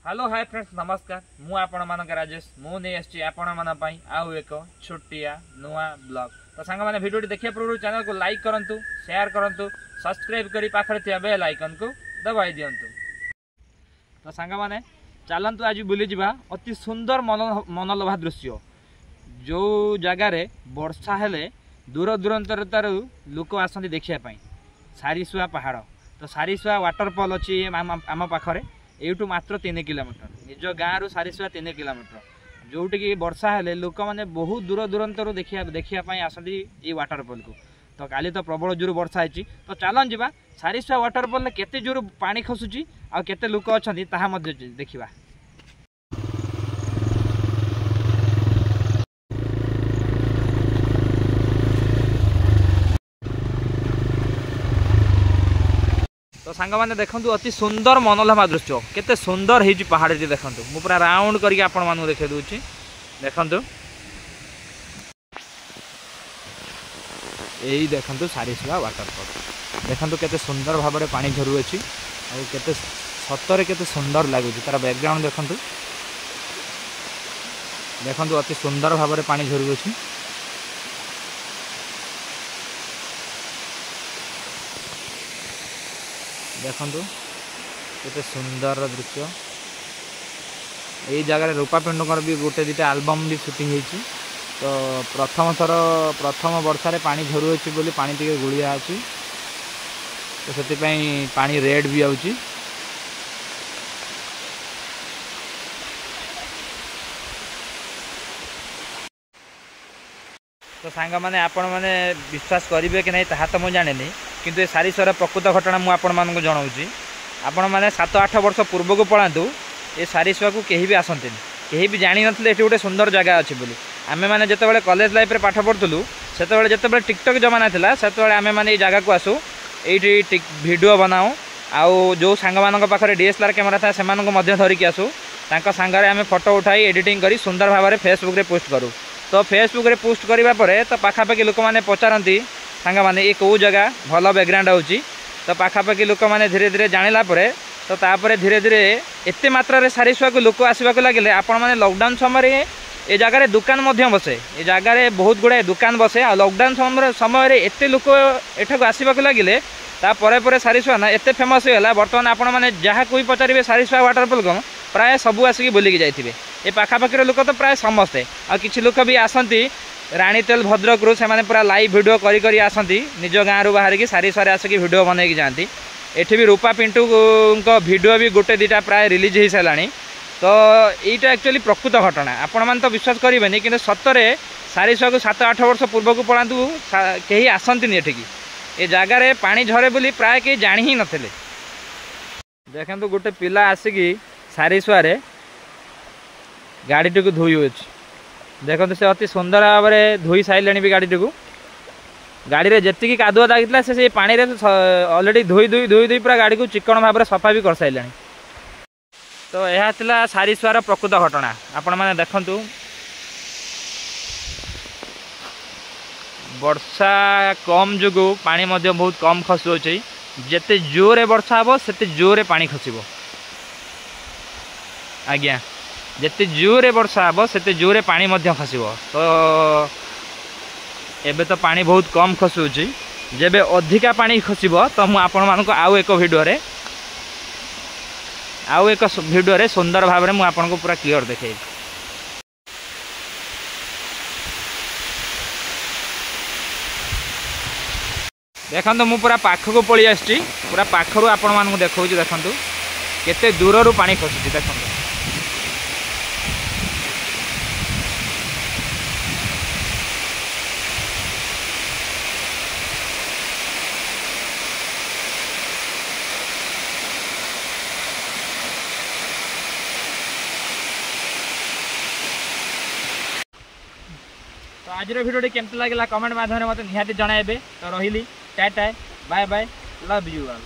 Hello hi friends नमस्कार मु आपण मानक राजेश मु नहीं आछि आपण मान पई आउ एक छोटिया नुआ ब्लॉग तो सांग माने वीडियो देखिया पूर्व चैनल को लाइक करंतु शेयर करंतु सब्सक्राइब करी पाखरे थिया बेल आइकन को दबाई दियंतु। तो सांग माने चलंतु आज बुली जिबा अति सुंदर मनलोभा दृश्य जो जगार वर्षा हेले दूर दूरांतर लोक आसती देखिया पई सारीसुआ पहाड़ तो सारीसुआ वाटरफॉल अच्छी आम पाखरे एठू मात्र 3 किलोमीटर निज गाँव रु सारीसुआ 3 किलोमीटर जोटी कि वर्षा हेले लोक मैंने बहुत दूर दूरांतर देखिया आसती ये वाटरफॉल को। तो काली तो प्रबल जोर वर्षा है तो चलन जा सारीसुआ वाटरफॉल केते जोर पानी खसुची आ केते लोक अच्छा देखा। तो सांग मैंने देखु अति सुंदर मनोलोभा दृश्य केते सुंदर है पहाड़ टी देखु मु पूरा राउंड करके आपण मानू देखे दूची देखु यही देखु सारीसुआ वाटरफॉल देखु केते सुंदर भाव में पानी झरू अच्छी और सतरे केते सुंदर लगुच तार बैकग्राउंड देखु देखु अति सुंदर भाव में पानी झरू अच्छी। देखु केते सुंदर दृश्य यही जगह रूपा पिंडकर भी गोटे दिटा एल्बम भी शूटिंग होती। तो प्रथम वर्षा पानी झरू अच्छी बोली पानी टी गुड़िया अच्छी तो से पानी रेड भी आउची। तो सांग मैंने आपण मैंने विश्वास करेंगे कि नहीं ताहा तो मुझे जाने किंतु ये सारीसुआर प्रकृत घटना मुझे आपण मानक जनाऊँगी आपण मैंने 7-8 वर्ष पूर्व को पढ़ातु ये सारीसुआ को कहीं भी आसती कहीं भी जानी नथिले एठी गोटे सुंदर जगह अच्छी बोली आमे माने जेतेबेले कॉलेज लाइफ रे पाठ पढ़ुलु सेतेबेले जेतेबेले टिकटॉक जमाना थिला सेतेबेले आमे माने ये जगह को आसु एठी वीडियो बनाऊ आउ जो सांग मानक पाखरे डीएसएलआर कैमेरा था सेमानक मध्य धरिकी आसु तांका सांगरे आमे फोटो उठाई एडिटिंग करी सुंदर भाव में फेसबुक रे पोस्ट करूँ। तो फेसबुक रे पोस्ट करबा परे तो पाखापाखि लोक माने पचारती सांग माने ये कौ जगह भल बैकग्राउंड होची तो पाखापाखि लोक माने धीरे धीरे जानिला परे तो तापरे धीरे धीरे एते मात्रा रे सारीसुआ को लोक आसवाक लगे आपण माने लॉकडाउन समय ये जगह दुकान मध्य बसे ये जगह बहुत गुड़ाए दुकान बसे आ लॉकडाउन समय एते लोक एठाक आसवाक लगे तापर सारीसुआ ना एते फेमस होगा बर्तमान आपण मैंने जहाँ कोई पचारे सारीसुआ वाटरफॉल को प्राय सबू आसिक बुलिकी जाइए ये पाखापाखि लोक तो प्राय समस्ते आ किछि लोक भी आसती राणीतेल भद्रक रू से पूरा लाइव वीडियो करी आसती निज गाँव रू बाहर की सारीसुआ आसिक वीडियो बनई जाती एठी भी रूपा पिंटू को वीडियो भी गोटे दिटा प्राय रिलीज हो सारा। तो यहीटा एक्चुअली प्रकृत घटना आपण मैंने तो विश्वास करेंगे कि सतरे सारीसुआ को 7-8 वर्ष पूर्व को पढ़ातु कहीं आसती एठिकी ये जगार पानी झरे बोली प्राय कहीं जानी ही नथिले। देखंतु गोटे पिला आसिकी सारीसुआ रे गाड़ी को धोई हो देखो से अति सुंदर भाव में धोई सारे भी गाड़ी को गाड़ी रे जेतिकी कादुआ लागितला से पानी रे ऑलरेडी धोई पूरा गाड़ी को चिकन भाव में सफा भी कर सारे। तो यह थिला सारीसुआर प्रकृत घटना आपण माने देखंतु वर्षा कम जोगु पानी मध्य बहुत कम खसुची जेते जोरे वर्षा हम सेते जोरे पानी खसिबो आज्ञा जेते जोरे वर्षा हम सेते जोरे पानी मध्य खसिबो। तो एबे तो पानी बहुत कम खसुची जेबे अधिका पानी खसिबो तो मु आपण मानको आउ एक वीडियो रे सुंदर भाव में मुझे आपको पूरा क्लियर देखे। देखो मु पूरा पाख को पड़ी आसी पूरा पाखर आपण मानक देखा देखु केते दूर पानी खसुची देखो। तो आज भिडियो केमती लगे कमेंट माध्यम मत निहाती जनइबे। तो रही टाटा bye bye love you all.